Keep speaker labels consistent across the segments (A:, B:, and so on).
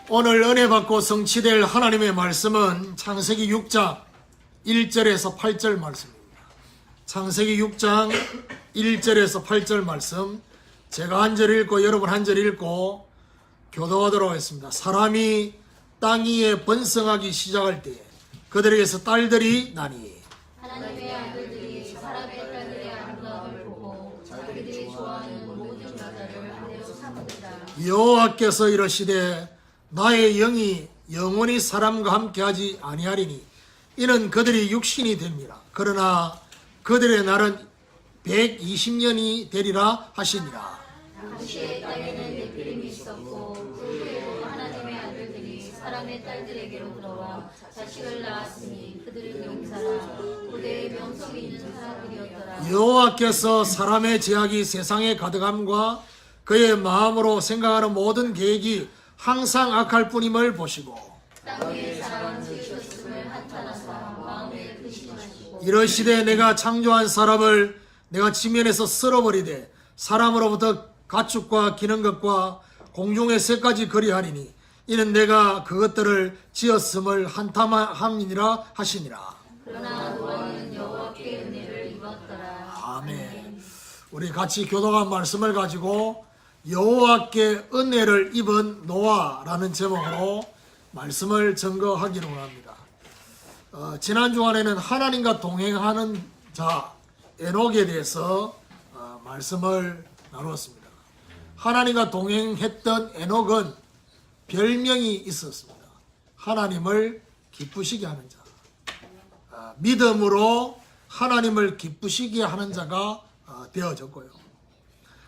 A: 오늘 은혜 받고 성취될 하나님의 말씀은 창세기 6장 1절에서 8절 말씀입니다. 창세기 6장 1절에서 8절 말씀, 제가 한 절 읽고 여러분 한 절 읽고 교도하도록 하겠습니다. 사람이 땅 위에 번성하기 시작할 때에 그들에게서 딸들이 나니
B: 하나님의 아들들이 사람의 딸들의 아름다움을 보고 자기들이 좋아하는 모든 여자를 아내로 삼으리라.
A: 여호와께서 이르시되 나의 영이 영원히 사람과 함께하지 아니하리니 이는 그들이 육신이 됩니다. 그러나 그들의 날은 120년이 되리라 하시니라.
B: 당시의 땅에는 네피림이 있었고 그 후에도 하나님의 아들들이 사람의 딸들에게로 들어와 자식을 낳았으니 그들은 용사라 고대의 명성이 있는 사람들이었더라.
A: 여호와께서 사람의 제약이 세상에 가득함과 그의 마음으로 생각하는 모든 계획이 항상 악할 뿐임을 보시고
B: 땅 위에 사람은 지으셨음을 한탄하사 마음에 근심하시고
A: 이러시되 내가 창조한 사람을 내가 지면에서 쓸어버리되 사람으로부터 가축과 기는 것과 공중의 새까지 거리하리니 이는 내가 그것들을 지었음을 한탄함이니라 하시니라.
B: 그러나 노아는 여호와께 은혜를 입었더라.
A: 아멘. 우리 같이 교도한 말씀을 가지고 여호와께 은혜를 입은 노아라는 제목으로 말씀을 증거하기로 합니다. 지난 주간에는 하나님과 동행하는 자 에녹에 대해서 말씀을 나누었습니다. 하나님과 동행했던 에녹은 별명이 있었습니다. 하나님을 기쁘시게 하는 자. 믿음으로 하나님을 기쁘시게 하는 자가 되어졌고요.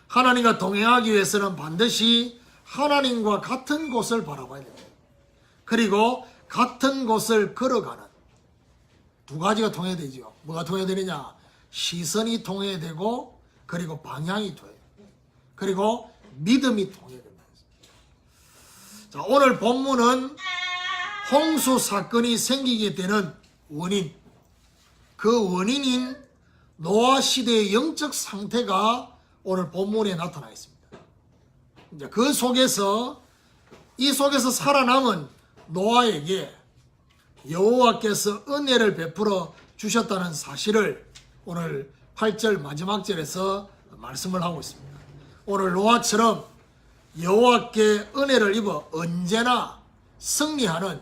A: 하나님과 동행하기 위해서는 반드시 하나님과 같은 곳을 바라봐야 됩니다. 그리고 같은 곳을 걸어가는 두 가지가 통해야 되죠. 뭐가 통해야 되느냐? 시선이 통해야 되고 그리고 방향이 통해야 됩니다. 그리고 믿음이 통해야 됩니다. 자, 오늘 본문은 홍수 사건이 생기게 되는 원인, 그 원인인 노아 시대의 영적 상태가 오늘 본문에 나타나 있습니다. 이제 그 속에서 이 속에서 살아남은 노아에게 여호와께서 은혜를 베풀어 주셨다는 사실을 오늘 8절 마지막 절에서 말씀을 하고 있습니다. 오늘 노아처럼 여호와께 은혜를 입어 언제나 승리하는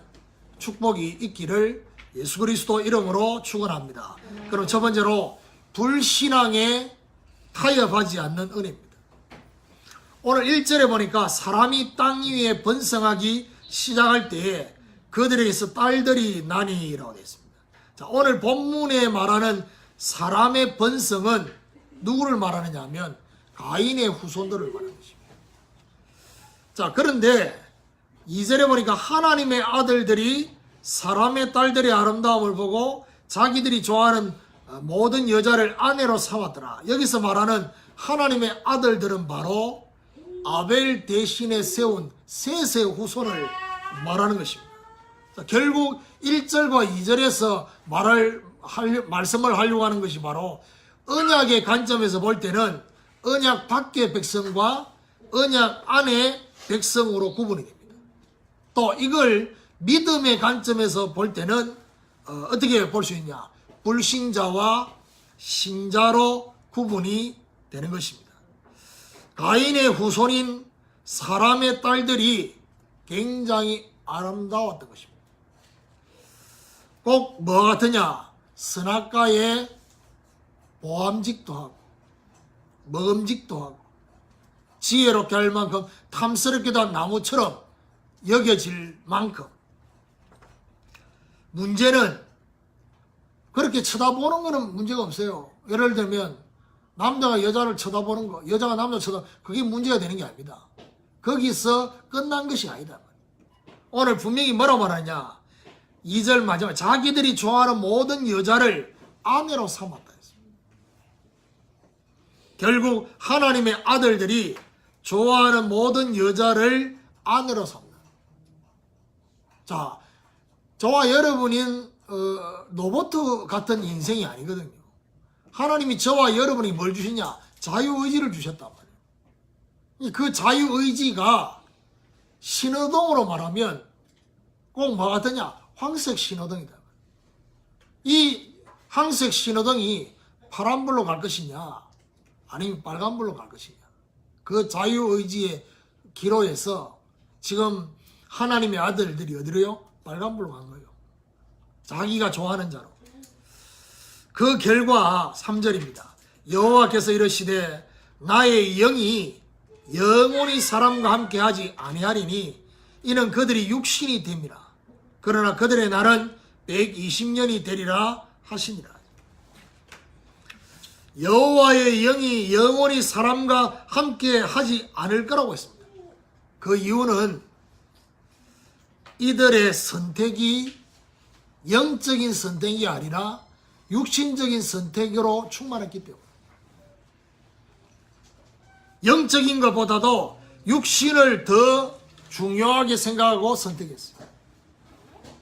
A: 축복이 있기를 예수 그리스도 이름으로 축원합니다. 그럼 첫 번째로 불신앙에 타협하지 않는 은혜입니다. 오늘 1절에 보니까 사람이 땅 위에 번성하기 시작할 때에 그들에게서 딸들이 나니라고 되어 있습니다. 자, 오늘 본문에 말하는 사람의 번성은 누구를 말하느냐 하면 가인의 후손들을 말하는 것입니다. 자, 그런데 2절에 보니까 하나님의 아들들이 사람의 딸들의 아름다움을 보고 자기들이 좋아하는 모든 여자를 아내로 삼았더라. 여기서 말하는 하나님의 아들들은 바로 아벨 대신에 세운 셋의 후손을 말하는 것입니다. 자, 결국 1절과 2절에서 말씀을 하려고 하는 것이 바로 언약의 관점에서 볼 때는 언약 밖의 백성과 언약 안의 백성으로 구분이 됩니다. 또 이걸 믿음의 관점에서 볼 때는 어떻게 볼 수 있냐? 불신자와 신자로 구분이 되는 것입니다. 가인의 후손인 사람의 딸들이 굉장히 아름다웠던 것입니다. 꼭 뭐가 같으냐? 선악과의 보암직도 하고 먹음직도 하고 지혜롭게 할 만큼 탐스럽기도 한 나무처럼 여겨질 만큼. 문제는 그렇게 쳐다보는 거는 문제가 없어요. 예를 들면 남자가 여자를 쳐다보는 거, 여자가 남자 쳐다보는 거, 그게 문제가 되는 게 아닙니다. 거기서 끝난 것이 아니다. 오늘 분명히 뭐라고 말하냐? 2절 마지막 자기들이 좋아하는 모든 여자를 아내로 삼았다 했습니다. 결국 하나님의 아들들이 좋아하는 모든 여자를 아내로 삼다. 자, 저와 여러분인 로봇 같은 인생이 아니거든요. 하나님이 저와 여러분이 뭘 주시냐? 자유의지를 주셨단 말이에요. 그 자유의지가 신호등으로 말하면 꼭 뭐 같으냐? 황색 신호등이다. 이 황색 신호등이 파란불로 갈 것이냐 아니면 빨간불로 갈 것이냐, 그 자유의지의 기로에서 지금 하나님의 아들들이 어디로요? 빨간불로 간 거예요. 자기가 좋아하는 자로. 그 결과 3절입니다. 여호와께서 이르시되 나의 영이 영원히 사람과 함께 하지 아니하리니 이는 그들이 육신이 됨이라. 그러나 그들의 날은 120년이 되리라 하시니라. 여호와의 영이 영원히 사람과 함께 하지 않을 거라고 했습니다. 그 이유는 이들의 선택이 영적인 선택이 아니라 육신적인 선택으로 충만했기 때문에, 영적인 것보다도 육신을 더 중요하게 생각하고 선택했어요.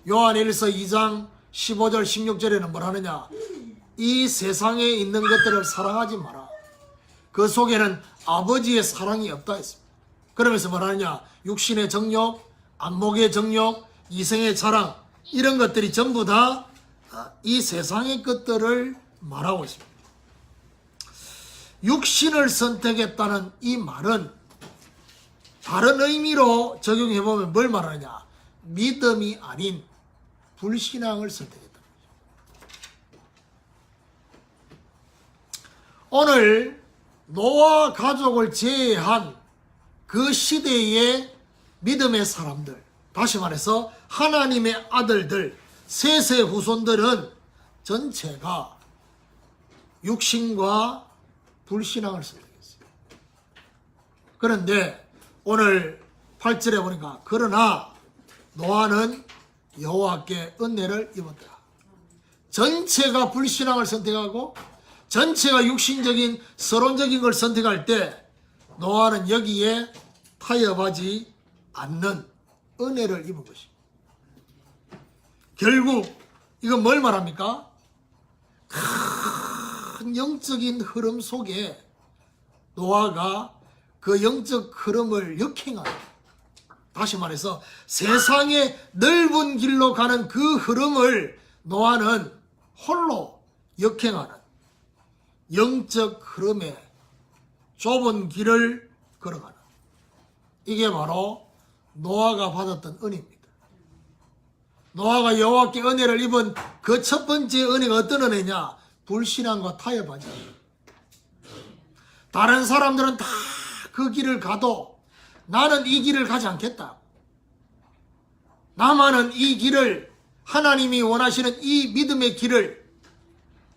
A: 요한일서 2장 15절 16절에는 뭘 하느냐? 이 세상에 있는 것들을 사랑하지 마라. 그 속에는 아버지의 사랑이 없다 했습니다. 그러면서 뭘 하느냐? 육신의 정욕, 안목의 정욕, 이생의 자랑, 이런 것들이 전부 다 이 세상의 것들을 말하고 있습니다. 육신을 선택했다는 이 말은 다른 의미로 적용해보면 뭘 말하느냐? 믿음이 아닌 불신앙을 선택했다. 오늘 노아 가족을 제외한 그 시대의 믿음의 사람들, 다시 말해서 하나님의 아들들, 셋의 후손들은 전체가 육신과 불신앙을 선택했어요. 그런데 오늘 8절에 보니까 그러나 노아는 여호와께 은혜를 입었다. 전체가 불신앙을 선택하고 전체가 육신적인 서론적인 걸 선택할 때 노아는 여기에 타협하지 않는 은혜를 입은 것입니다. 결국 이건 뭘 말합니까? 큰 영적인 흐름 속에 노아가 그 영적 흐름을 역행하는, 다시 말해서 세상의 넓은 길로 가는 그 흐름을 노아는 홀로 역행하는 영적 흐름의 좁은 길을 걸어가는, 이게 바로 노아가 받았던 은혜입니다. 노아가 여호와께 은혜를 입은 그 첫 번째 은혜가 어떤 은혜냐? 불신앙과 타협하지 않는. 다른 사람들은 다 그 길을 가도 나는 이 길을 가지 않겠다. 나만은 이 길을, 하나님이 원하시는 이 믿음의 길을,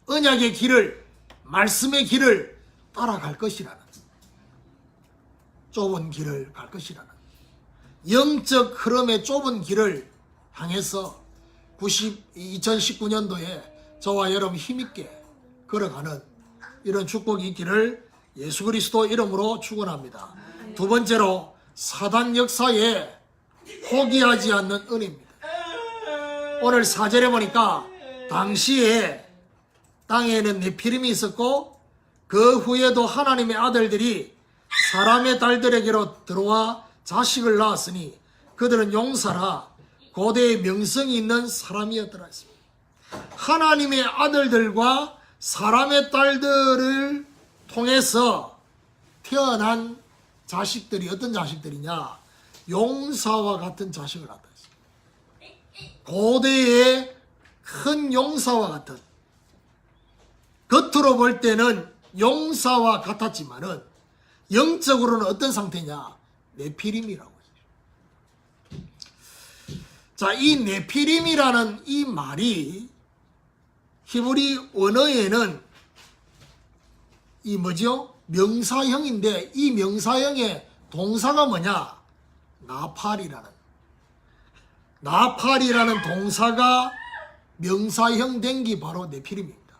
A: 언약의 길을, 말씀의 길을 따라갈 것이라는, 좁은 길을 갈 것이라는 영적 흐름의 좁은 길을 향해서 2019년도에 저와 여러분 힘있게 걸어가는 이런 축복이 있기를 예수 그리스도 이름으로 축원합니다. 두 번째로 사단 역사에 포기하지 않는 은혜입니다. 오늘 4절에 보니까 당시에 땅에는 네피림이 있었고 그 후에도 하나님의 아들들이 사람의 딸들에게로 들어와 자식을 낳았으니 그들은 용사라 고대의 명성이 있는 사람이었더라 했습니다. 하나님의 아들들과 사람의 딸들을 통해서 태어난 자식들이 어떤 자식들이냐? 용사와 같은 자식을 낳았다 했습니다. 고대의 큰 용사와 같은, 겉으로 볼 때는 용사와 같았지만은 영적으로는 어떤 상태냐? 네피림이라고 했어요. 자, 이 네피림이라는 이 말이 히브리 언어에는 이 뭐죠? 명사형인데 이 명사형의 동사가 뭐냐? 나팔이라는 동사가 명사형 된 게 바로 네피림입니다.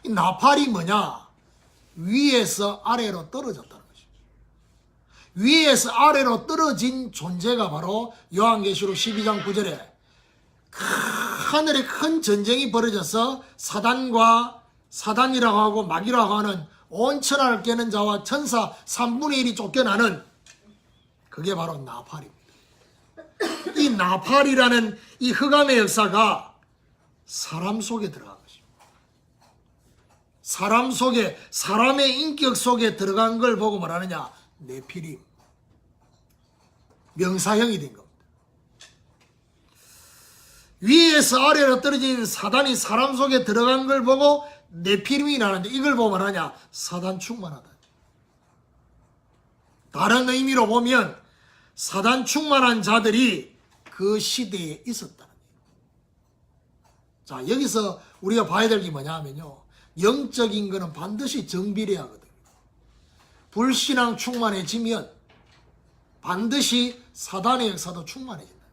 A: 이 나팔이 뭐냐? 위에서 아래로 떨어졌다는 것이죠. 위에서 아래로 떨어진 존재가 바로 요한계시록 12장 9절에 하늘에 큰 전쟁이 벌어져서 사단이라고 하고 마귀라고 하는 온 천하를 깨는 자와 천사 3분의 1이 쫓겨나는, 그게 바로 나팔입니다. 나팔이라는 이 흑암의 역사가 사람 속에 들어간 것입니다. 사람 속에, 사람의 인격 속에 들어간 걸 보고 말하느냐? 네피림. 명사형이 된 겁니다. 위에서 아래로 떨어진 사단이 사람 속에 들어간 걸 보고 네피림이 나는데, 이걸 보고 말하냐? 사단 충만하다. 다른 의미로 보면 사단 충만한 자들이 그 시대에 있었다는 거예요. 자, 여기서 우리가 봐야 될 게 뭐냐 하면요, 영적인 거는 반드시 정비례 하거든요. 불신앙 충만해지면 반드시 사단의 역사도 충만해진다.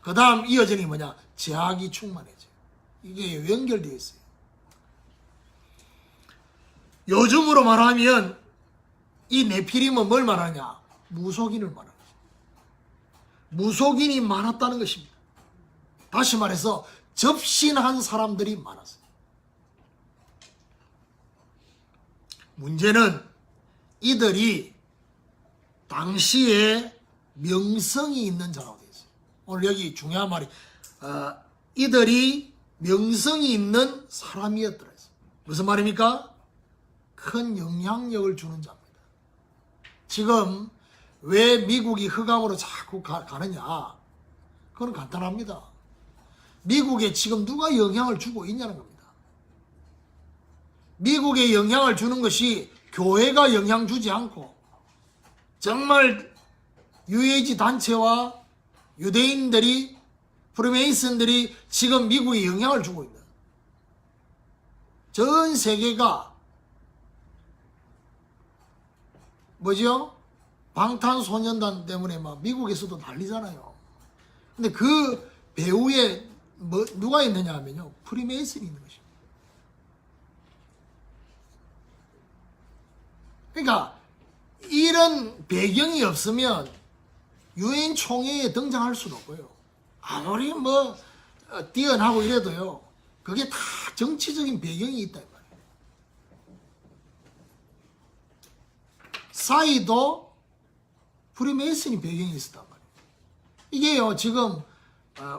A: 그 다음 이어지는 게 뭐냐? 제약이 충만해져요. 이게 연결되어 있어요. 요즘으로 말하면 이 네피림은 뭘 말하냐? 무속인을 말하는 거죠. 무속인이 많았다는 것입니다. 다시 말해서 접신한 사람들이 많았어요. 문제는 이들이 당시에 명성이 있는 자라고 되어 있어요. 오늘 여기 중요한 말이 이들이 명성이 있는 사람이었더라. 무슨 말입니까? 큰 영향력을 주는 자입니다. 지금 왜 미국이 흑암으로 자꾸 가느냐? 그건 간단합니다. 미국에 지금 누가 영향을 주고 있냐는 겁니다. 미국에 영향을 주는 것이 교회가 영향 주지 않고 정말 유해지 단체와 유대인들이, 프리메이슨들이 지금 미국에 영향을 주고 있는, 전 세계가 뭐죠? 방탄소년단 때문에 막 미국에서도 난리잖아요. 근데 그 배후에 누가 있느냐 하면요, 프리메이슨이 있는 것입니다. 그러니까 이런 배경이 없으면 유엔 총회에 등장할 수도 없고요. 아무리 뛰어나고 이래도요, 그게 다 정치적인 배경이 있다 이 말이에요. 사이도 프리메이슨이 배경이 있었단 말이에요. 이게요, 지금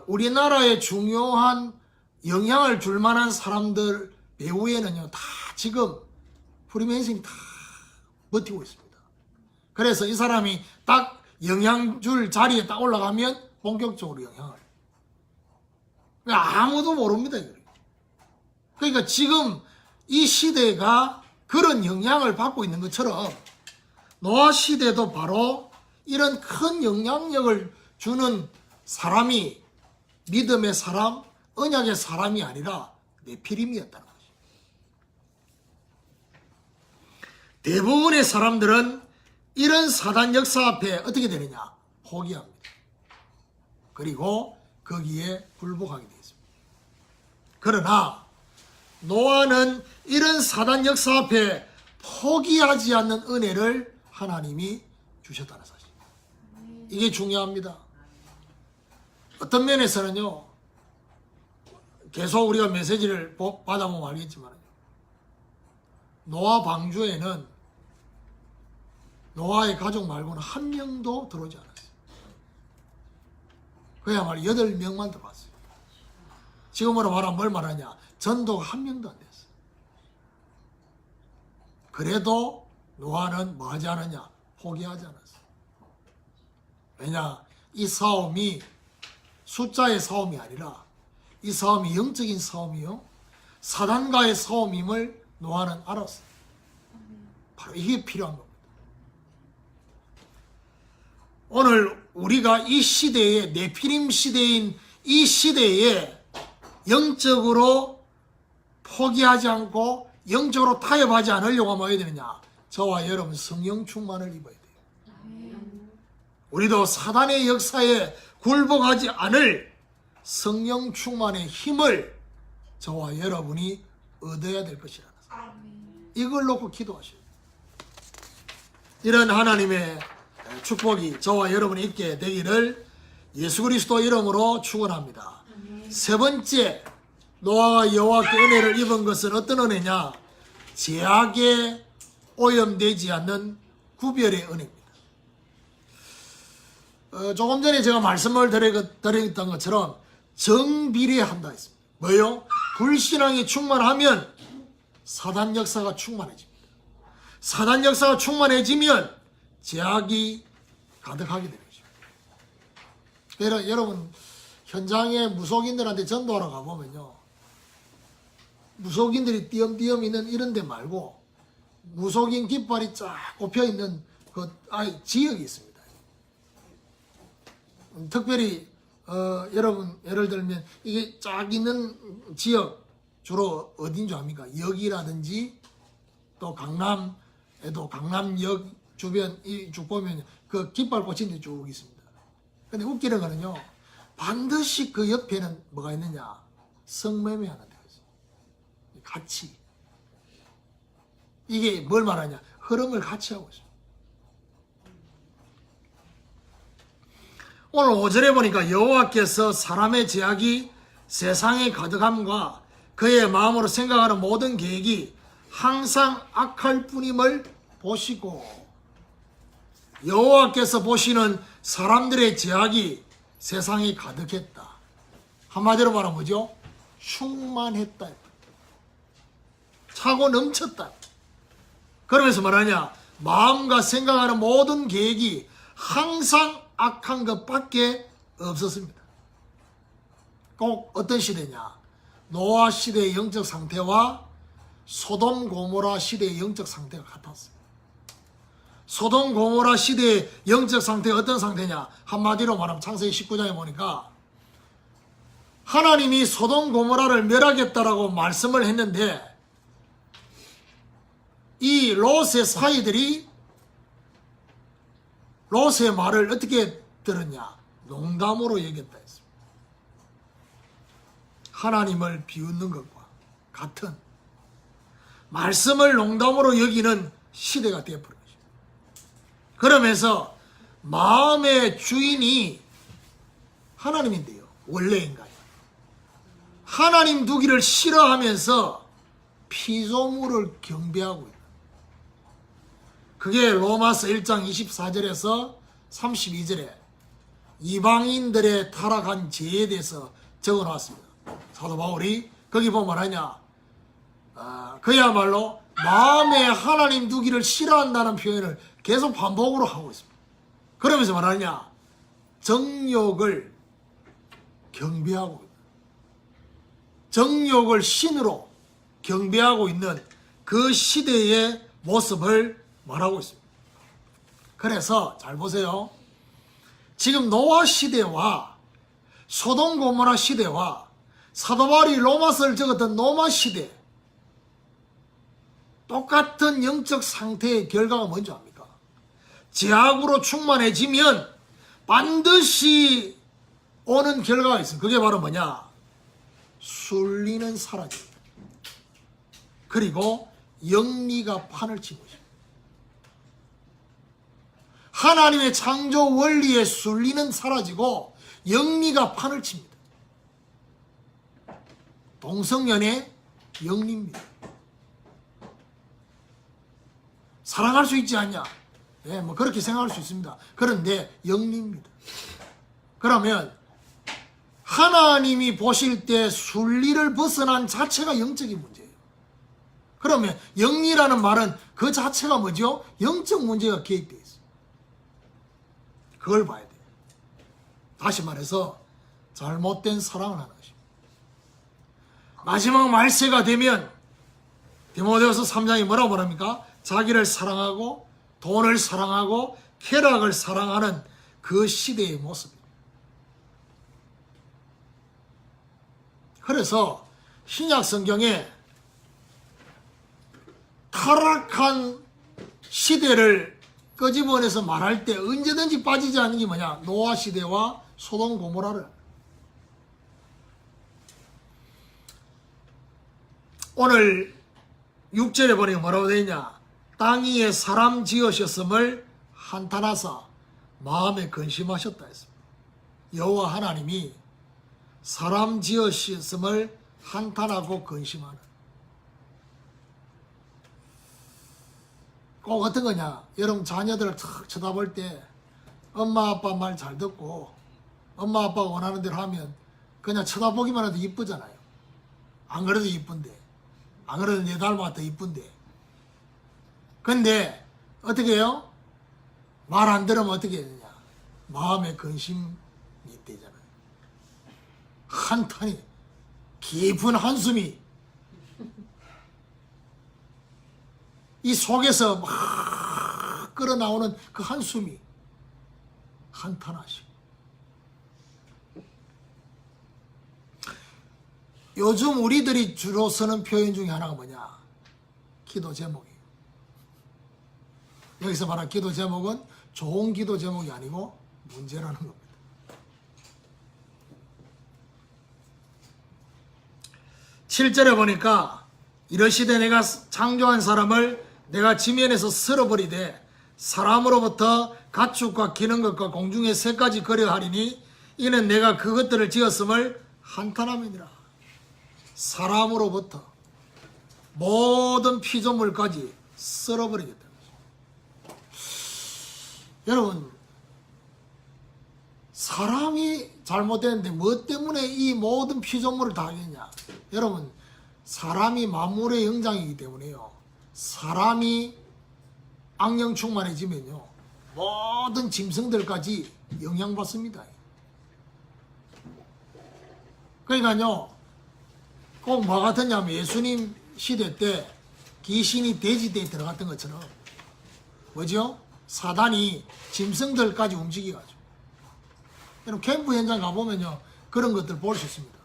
A: 우리나라에 중요한 영향을 줄 만한 사람들 배후에는요, 다 지금 프리메이슨이 다 버티고 있습니다. 그래서 이 사람이 딱 영향 줄 자리에 딱 올라가면 본격적으로 영향을. 아무도 모릅니다. 그러니까 지금 이 시대가 그런 영향을 받고 있는 것처럼 노아 시대도 바로 이런 큰 영향력을 주는 사람이 믿음의 사람, 언약의 사람이 아니라 네피림이었다는 거죠. 대부분의 사람들은 이런 사단 역사 앞에 어떻게 되느냐? 포기합니다. 그리고 거기에 굴복하게 되어 있습니다. 그러나 노아는 이런 사단 역사 앞에 포기하지 않는 은혜를 하나님이 주셨다는 사실. 이게 중요합니다. 어떤 면에서는요, 계속 우리가 메시지를 받아보면 알겠지만, 노아 방주에는 노아의 가족 말고는 한 명도 들어오지 않았어요. 그야말로 8명만 들어왔어요. 지금으로 말하면 뭘 말하냐? 전도가 한 명도 안 됐어요. 그래도 노아는 뭐 하지 않았냐? 포기하지 않았어요. 왜냐? 이 싸움이 숫자의 싸움이 아니라 이 싸움이 영적인 싸움이요, 사단과의 싸움임을 노아는 알았어요. 바로 이게 필요한 겁니다. 오늘 우리가 이 시대에, 네피림 시대인 이 시대에 영적으로 포기하지 않고 영적으로 타협하지 않으려고 하면 어떻게 되느냐? 저와 여러분 성령 충만을 입어야 돼요. 우리도 사단의 역사에 굴복하지 않을 성령 충만의 힘을 저와 여러분이 얻어야 될 것이라는 사실. 이걸 놓고 기도하셔야 돼요. 이런 하나님의 축복이 저와 여러분이 있게 되기를 예수 그리스도 이름으로 축원합니다. 세 번째, 노아가 여호와께 은혜를 입은 것은 어떤 은혜냐? 제약에 오염되지 않는 구별의 은혜입니다. 조금 전에 제가 말씀을 드렸던 것처럼 정비례한다 했습니다. 뭐요? 불신앙이 충만하면 사단 역사가 충만해집니다. 사단 역사가 충만해지면 제약이 가득하게 되는 것입니다. 여러분 현장에 무속인들한테 전도하러 가보면요, 무속인들이 띄엄띄엄 있는 이런 데 말고 무속인 깃발이 쫙 꼽혀 있는 그 지역이 있습니다. 특별히 여러분 예를 들면 이게 쫙 있는 지역 주로 어딘 줄 압니까? 역이라든지 또 강남에도 강남역 주변 쭉 보면 그 깃발 꽂힌 데 쭉 있습니다. 근데 웃기는 거는요, 반드시 그 옆에는 뭐가 있느냐? 성매매 하나 되어 있어요. 같이. 이게 뭘 말하냐? 흐름을 같이 하고 있어요. 오늘 5절에 보니까 여호와께서 사람의 제약이 세상의 가득함과 그의 마음으로 생각하는 모든 계획이 항상 악할 뿐임을 보시고, 여호와께서 보시는 사람들의 제약이 세상에 가득했다. 한마디로 말하면 뭐죠? 충만했다. 차고 넘쳤다. 그러면서 말하냐? 마음과 생각하는 모든 계획이 항상 악한 것밖에 없었습니다. 꼭 어떤 시대냐? 노아 시대의 영적 상태와 소돔 고모라 시대의 영적 상태가 같았어요. 소돔 고모라 시대의 영적 상태가 어떤 상태냐? 한마디로 말하면 창세기 19장에 보니까 하나님이 소돔 고모라를 멸하겠다라고 말씀을 했는데 이 롯의 사이들이 롯의 말을 어떻게 들었냐? 농담으로 얘기했다 했습니다. 하나님을 비웃는 것과 같은 말씀을 농담으로 여기는 시대가 되어버린 것입니다. 그러면서 마음의 주인이 하나님인데요, 원래인가요? 하나님 두기를 싫어하면서 피조물을 경배하고 있다. 그게 로마서 1장 24절에서 32절에 이방인들의 타락한 죄에 대해서 적어놨습니다. 사도 바울이 거기 보면 말하냐, 그야말로 마음에 하나님 두기를 싫어한다는 표현을 계속 반복으로 하고 있습니다. 그러면서 말하냐, 정욕을 경배하고 있다. 정욕을 신으로 경배하고 있는 그 시대의 모습을 말하고 있습니다. 그래서 잘 보세요. 지금 노아 시대와 소돔 고모라 시대와 사도 바울이 로마서를 적었던 로마 시대, 똑같은 영적 상태의 결과가 뭔지 압니까? 제약으로 충만해지면 반드시 오는 결과가 있습니다. 그게 바로 뭐냐? 순리는 사라집니다. 그리고 영리가 판을 치고 있습니다. 하나님의 창조 원리의 순리는 사라지고 영리가 판을 칩니다. 동성연애 영리입니다. 사랑할 수 있지 않냐? 네, 뭐 그렇게 생각할 수 있습니다. 그런데 영리입니다. 그러면 하나님이 보실 때 순리를 벗어난 자체가 영적인 문제예요. 그러면 영리라는 말은 그 자체가 뭐죠? 영적 문제가 개입되어 있어요. 그걸 봐야 돼요. 다시 말해서 잘못된 사랑을 하는 것입니다. 마지막 말세가 되면 디모데후서 3장이 뭐라고 말합니까? 자기를 사랑하고 돈을 사랑하고 쾌락을 사랑하는 그 시대의 모습입니다. 그래서 신약 성경에 타락한 시대를 끄집어내서 말할 때 언제든지 빠지지 않는 게 뭐냐? 노아 시대와 소돔 고모라를. 오늘 6절에 보니까 뭐라고 되어 있냐? 땅 위에 사람 지으셨음을 한탄하사 마음에 근심하셨다 했습니다. 여호와 하나님이 사람 지으셨음을 한탄하고 근심하는. 꼭 어떤 거냐? 여러분 자녀들을 탁 쳐다볼 때 엄마 아빠 말 잘 듣고 엄마 아빠가 원하는 대로 하면 그냥 쳐다보기만 해도 이쁘잖아요. 안 그래도 이쁜데, 안 그래도 내 닮았다 이쁜데. 근데 어떻게 해요? 말 안 들으면 어떻게 해야 되냐? 마음에 근심이 되잖아요. 한탄이, 깊은 한숨이 이 속에서 막 끌어나오는 그 한숨이 한탄하시고. 요즘 우리들이 주로 쓰는 표현 중에 하나가 뭐냐? 기도 제목이에요. 여기서 말한 기도 제목은 좋은 기도 제목이 아니고 문제라는 겁니다. 7절에 보니까 이러시되 내가 창조한 사람을 내가 지면에서 쓸어버리되 사람으로부터 가축과 기는 것과 공중의 새까지 거려하리니 이는 내가 그것들을 지었음을 한탄함이니라. 사람으로부터 모든 피조물까지 쓸어버리겠다. 여러분, 사람이 잘못됐는데 뭐 때문에 이 모든 피조물을 다 하겠냐? 여러분, 사람이 만물의 영장이기 때문에요. 사람이 악령 충만해지면요, 모든 짐승들까지 영향받습니다. 그러니까요, 꼭 뭐 같았냐면 예수님 시대 때 귀신이 돼지대에 들어갔던 것처럼 뭐죠? 사단이 짐승들까지 움직여가지고. 여러분, 캠프 현장 가보면요, 그런 것들 볼 수 있습니다.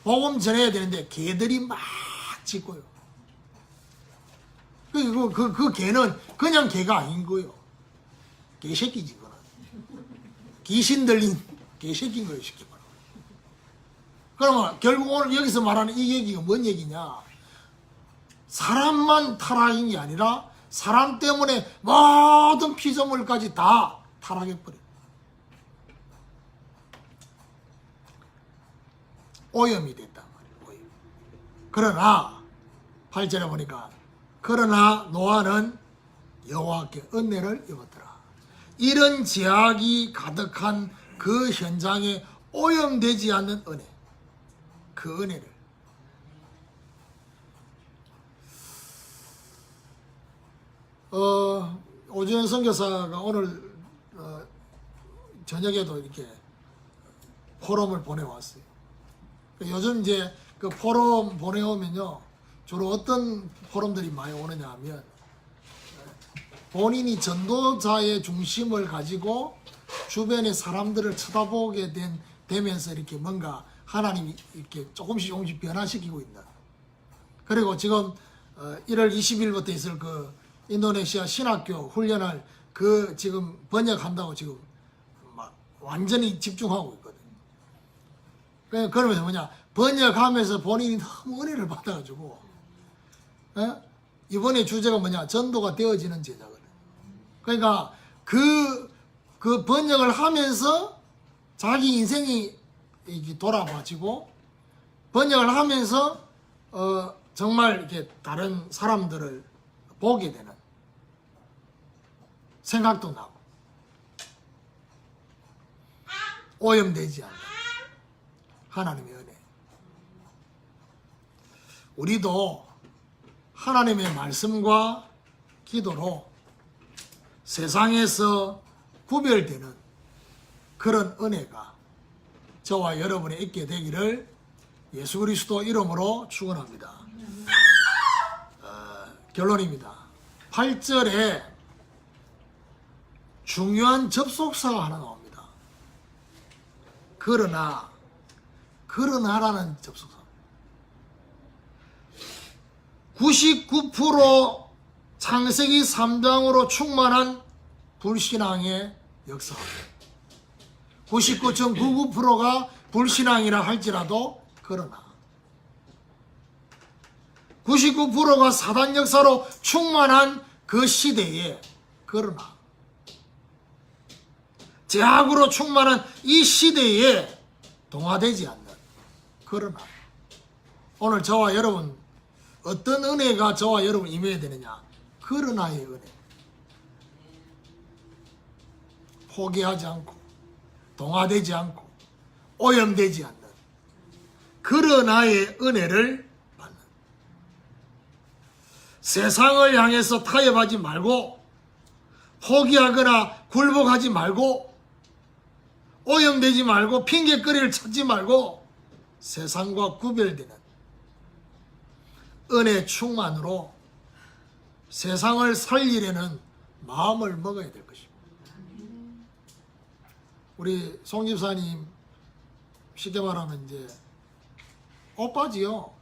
A: 복음 전해야 되는데 개들이 막 짖고요. 그 개는 그냥 개가 아닌 거예요. 개새끼지, 그거는. 귀신 들린 개새끼인 거예요, 쉽게 말하면. 그러면 결국 오늘 여기서 말하는 이 얘기가 뭔 얘기냐? 사람만 타락인 게 아니라 사람 때문에 모든 피조물까지 다 타락해버려요. 오염이 됐단 말이에요. 오염. 그러나 8절에 보니까 그러나 노아는 여호와께 은혜를 입었더라. 이런 제약이 가득한 그 현장에 오염되지 않는 은혜, 그 은혜를 오주현 선교사가 오늘 저녁에도 이렇게 포럼을 보내왔어요. 요즘 이제 그 포럼 보내오면요, 주로 어떤 포럼들이 많이 오느냐 하면 본인이 전도자의 중심을 가지고 주변의 사람들을 쳐다보게 되면서 이렇게 뭔가 하나님이 이렇게 조금씩 변화시키고 있다. 그리고 지금 1월 20일부터 있을 그 인도네시아 신학교 훈련을 그 지금 번역한다고 지금 막 완전히 집중하고 있거든요. 그러면서 뭐냐, 번역하면서 본인이 너무 은혜를 받아가지고, 이번에 주제가 뭐냐, 전도가 되어지는 제자거든. 그러니까 그 번역을 하면서 자기 인생이 이렇게 돌아봐지고, 번역을 하면서 정말 이렇게 다른 사람들을 보게 되는 생각도 나고, 오염되지 않는 하나님의 은혜. 우리도 하나님의 말씀과 기도로 세상에서 구별되는 그런 은혜가 저와 여러분에 있게 되기를 예수 그리스도 이름으로 축원합니다. 결론입니다. 8절에 중요한 접속사가 하나 나옵니다. 그러나라는 접속사. 99% 창세기 3장으로 충만한 불신앙의 역사. 99.99%가 불신앙이라 할지라도 그러나 99%가 사단 역사로 충만한 그 시대에 그러나 제약으로 충만한 이 시대에 동화되지 않는 그러나 오늘 저와 여러분 어떤 은혜가 저와 여러분 임해야 되느냐? 그러나의 은혜. 포기하지 않고 동화되지 않고 오염되지 않는 그런 나의 은혜를 받는, 세상을 향해서 타협하지 말고 포기하거나 굴복하지 말고 오염되지 말고 핑계거리를 찾지 말고 세상과 구별되는 은혜 충만으로 세상을 살리려는 마음을 먹어야 될 것입니다. 우리 송 집사님 쉽게 말하면 이제 오빠지요.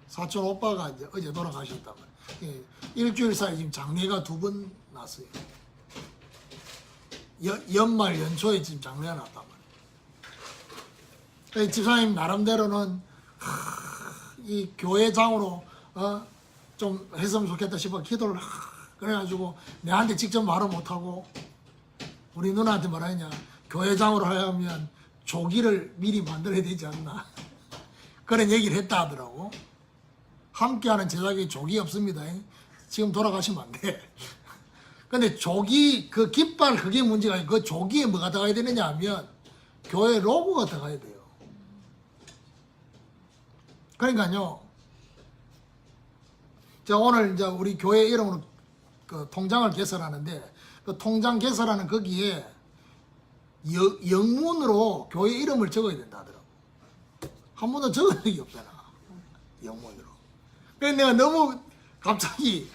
A: 사촌 오빠가 이제 어제 돌아가셨단 말이에요. 일주일 사이 지금 장례가 2번 났어요. 연말 연초에 지금 장례가 났단 말이에요. 집사님 나름대로는 이 교회장으로 좀 했으면 좋겠다 싶어 기도를 그래가지고 내한테 직접 말을 못하고 우리 누나한테 뭐라 했냐, 교회장으로 하려면 조기를 미리 만들어야 되지 않나 그런 얘기를 했다 하더라고. 함께하는 제자에게 조기 없습니다. 지금 돌아가시면 안 돼. 근데 조기 그 깃발 그게 문제가 아니고 그 조기에 뭐가 들어가야 되느냐 하면 교회 로고가 들어가야 돼요. 그러니까요, 자 오늘 이제 우리 교회 이름으로 그 통장을 개설하는데 그 통장 개설하는 거기에 영문으로 교회 이름을 적어야 된다 하더라고. 한 번도 적은 적이 없잖아, 영문으로. 그래서 내가 너무 갑자기,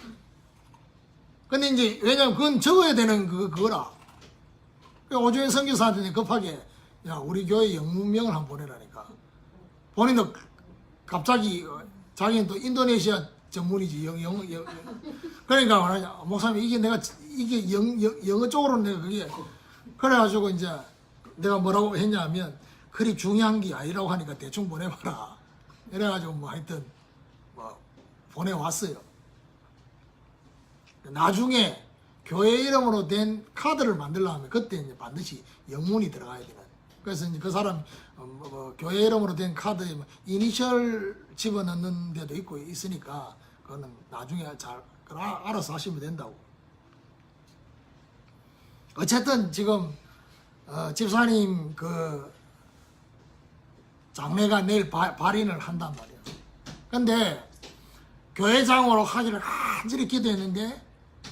A: 근데 이제 왜냐면 그건 적어야 되는 그거라. 오주현 선교사한테 급하게 야 우리 교회 영문명을 한번 보내라니까. 본인도 갑자기 자기는 또 인도네시아 전문이지 영. 그러니까 말하냐, 목사님 이게 내가 이게 영어 쪽으로는 내가 그게 그래가지고 이제 내가 뭐라고 했냐면 그리 중요한 게 아니라고 하니까 대충 보내봐라. 이래가지고 뭐 하여튼 뭐 보내왔어요. 나중에 교회 이름으로 된 카드를 만들려면 그때 이제 반드시 영문이 들어가야 되는. 그래서 이제 그 사람 교회 이름으로 된 카드에 이니셜 집어넣는 데도 있고 있으니까 그거는 나중에 잘 알아서 하시면 된다고. 어쨌든 지금 집사님 그 장례가 내일 발인을 한단 말이에요. 근데 교회장으로 하기를 간절히 기도했는데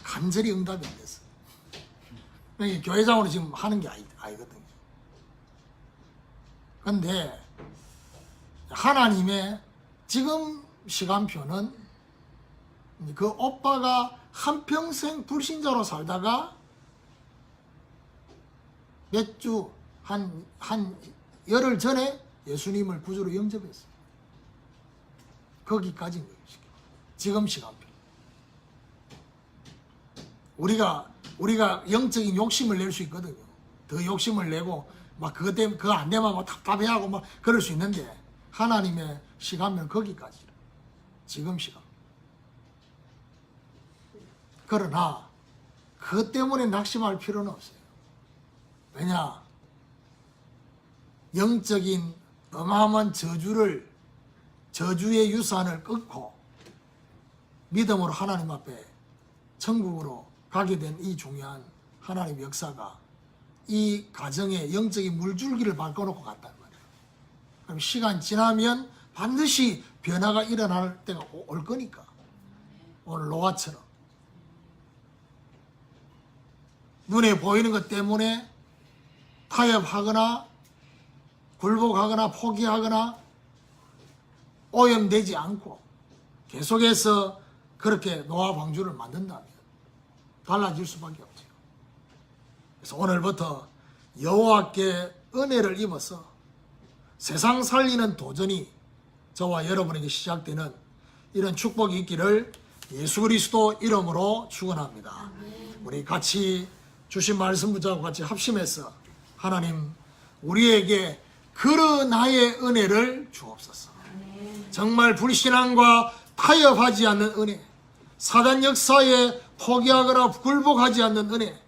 A: 간절히 응답이 안 됐어. 그러니까 교회장으로 지금 하는 게 아니거든요. 근데 하나님의 지금 시간표는 그 오빠가 한평생 불신자로 살다가 몇 주, 한 열흘 전에 예수님을 구주로 영접했어요. 거기까지인 거예요. 지금 시간표. 우리가 영적인 욕심을 낼 수 있거든요. 더 욕심을 내고 막 그것 때문에 그거 안 되면 막 답답해하고 막 그럴 수 있는데 하나님의 시간표는 거기까지. 지금 시간. 그러나 그것 때문에 낙심할 필요는 없어요. 왜냐? 영적인 어마어마한 저주의 유산을 끊고 믿음으로 하나님 앞에 천국으로 가게 된 이 중요한 하나님의 역사가 이 가정에 영적인 물줄기를 바꿔놓고 갔단 말이에요. 그럼 시간 지나면 반드시 변화가 일어날 때가 올 거니까. 오늘 노아처럼 눈에 보이는 것 때문에 타협하거나 굴복하거나 포기하거나 오염되지 않고 계속해서 그렇게 노아 방주를 만든다면 달라질 수밖에 없죠. 그래서 오늘부터 여호와께 은혜를 입어서 세상 살리는 도전이 저와 여러분에게 시작되는 이런 축복이 있기를 예수 그리스도 이름으로 축원합니다. 우리 같이 주신 말씀 붙잡고 같이 합심해서 하나님 우리에게 그런 나의 은혜를 주옵소서. 정말 불신앙과 타협하지 않는 은혜, 사단 역사에 포기하거나 굴복하지 않는 은혜,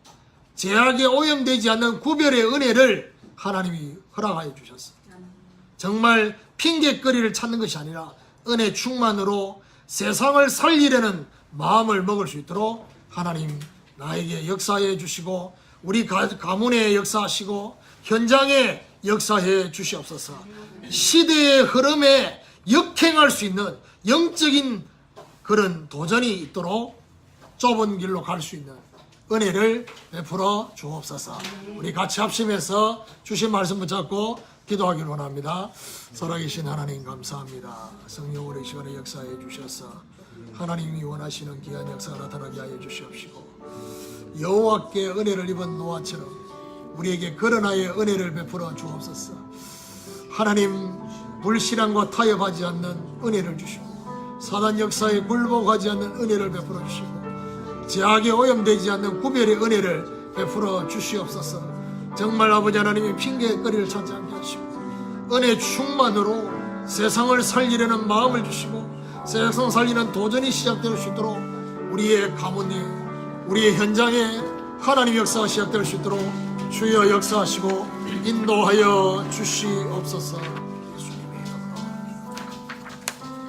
A: 죄악에 오염되지 않는 구별의 은혜를 하나님이 허락하여 주셨습니다. 정말 핑계거리를 찾는 것이 아니라 은혜 충만으로 세상을 살리려는 마음을 먹을 수 있도록 하나님 나에게 역사해 주시고 우리 가문에 역사하시고 현장에 역사해 주시옵소서. 시대의 흐름에 역행할 수 있는 영적인 그런 도전이 있도록 좁은 길로 갈 수 있는 은혜를 베풀어 주옵소서. 우리 같이 합심해서 주신 말씀 붙잡고 기도하기를 원합니다. 살아계신 하나님 감사합니다. 성령으로 이 시간에 역사해 주셔서 하나님이 원하시는 귀한 역사가 나타나게 하여 주시옵시고 여호와께 은혜를 입은 노아처럼 우리에게 거듭나의 은혜를 베풀어 주옵소서. 하나님 불신앙과 타협하지 않는 은혜를 주시고 사단 역사에 굴복하지 않는 은혜를 베풀어 주시고 제약에 오염되지 않는 구별의 은혜를 베풀어 주시옵소서. 정말 아버지 하나님이 핑계거리를 찾지 않게 하시고 은혜 충만으로 세상을 살리려는 마음을 주시고 세상 살리는 도전이 시작될 수 있도록 우리의 가문에 우리의 현장에 하나님 역사가 시작될 수 있도록 주여 역사하시고 인도하여 주시옵소서.